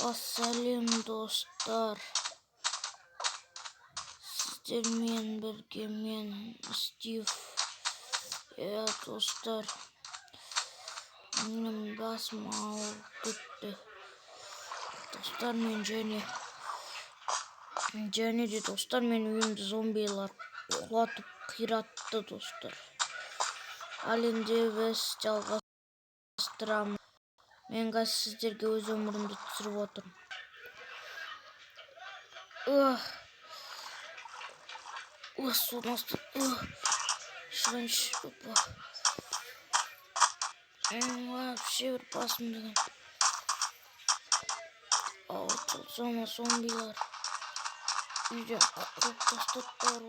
Assalam dostlar. Sizlerмен birге men Steve. Ya dostlar. Benim basım ağrıp gitti. Dostlar men Jenny de dostlar men uyumda zombiler uxlatıp qirattı dostlar. Al endi biz жалғастырамыз. Men қазір sizlerге өз өмірімді түсіріп отырмын. Су насты. Шранш. Вообще бір басым деген. Sonra zombiler. Үйден қуып тастаттар.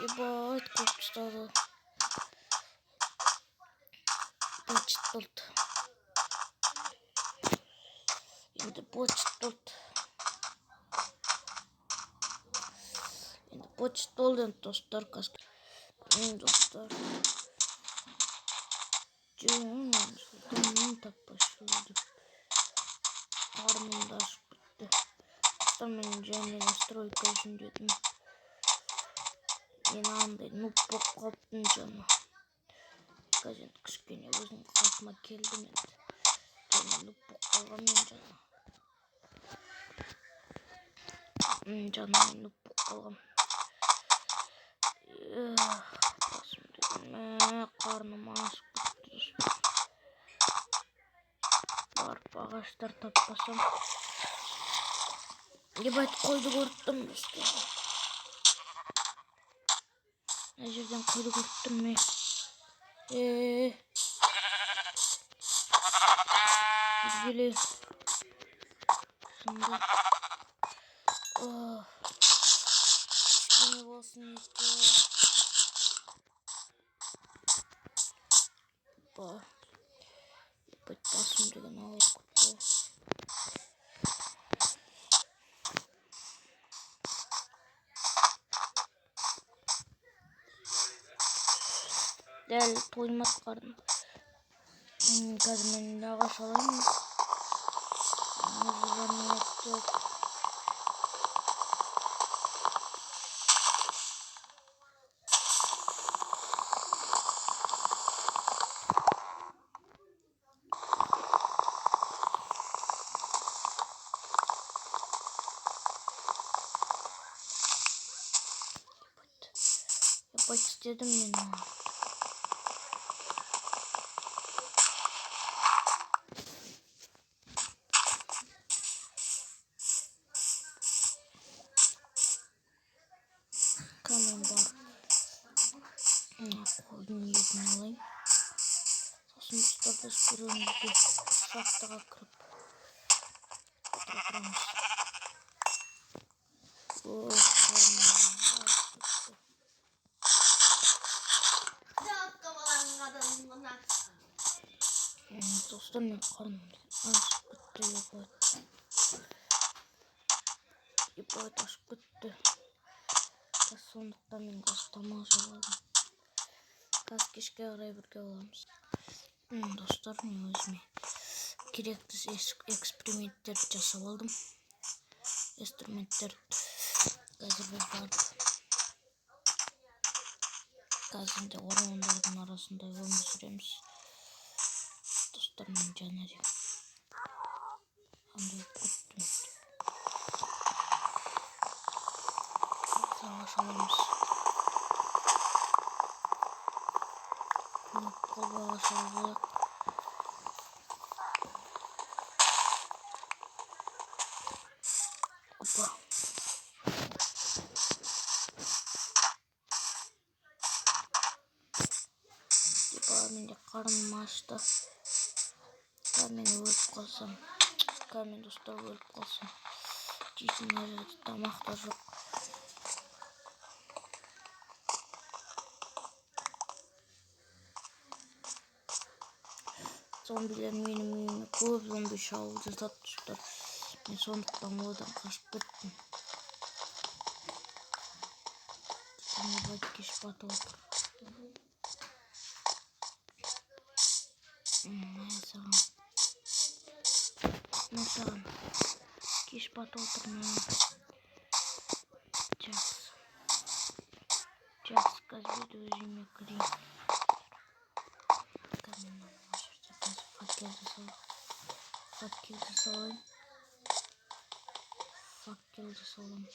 Ебать, қуып тастады. Почт болды. Енді почт болды. Почт болды енді достар. Достар. Жылдың таппаш болды. Қарнымды ашып бітті. Достар мен және настройка үшін дедім. Мен андай нуп болып қалыптың жаны. Қазір енді кішкене өзім қалпыма келдім енді. Және нуп болып қалған мен жаны. Жаным нуп болып қалған. Басым деген қарным ашып бітті. Барып ағаштар таппасам. Ебать, қойды көріп тұрмын достар. Мына жерден қойды көріп тұрмын мен. Келе. Сонда. Кішкене болсын еті. Ебать, басым деген ауыр күтті. Дәл тоймас қарным. Қазір мен ағаш алайын. Мұржаны еттік. Ебать, істедім мен. Камен бар. Қойдың етін алайын. Сосын достар біз бір өмірге шахтаға кіріп отырамыз. Достар мен қарным ашып бітті. Ебать ашып бітті. Сондықтан мен қазір тамақ жеп алдым. Қазір кешке қарай бірге боламыз. Достар, мен өзіме керекті эксперименттерді жасап алдым. Инструменттерді қазір біз барып. Қазір де ормандардың арасында өмір сүреміз. Достар, мен және де. Андай күттім. Ағаш аламыз. Қол ағаш алайық. Опа. Менде қарным ашты. Мен өліп қалсам. Мен достар өліп қалсам. Жейтін мына жерде тамақ та жоқ. Зомбилер менің үйіме көп зомби шабуыл жасады достар. Мен сондықтан одан қашып кеттім. Ебать, кеш батып отыр. Саған. Tamam. Киш потолтырмын. Сейчас казбет өзіме кірейін. Каменнан можете факелді салайын. Факелді салайын.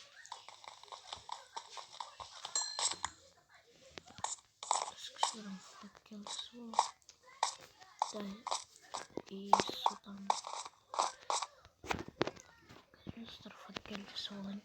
Скажем, факелді салайын. Да, и судан. Факелді салайын.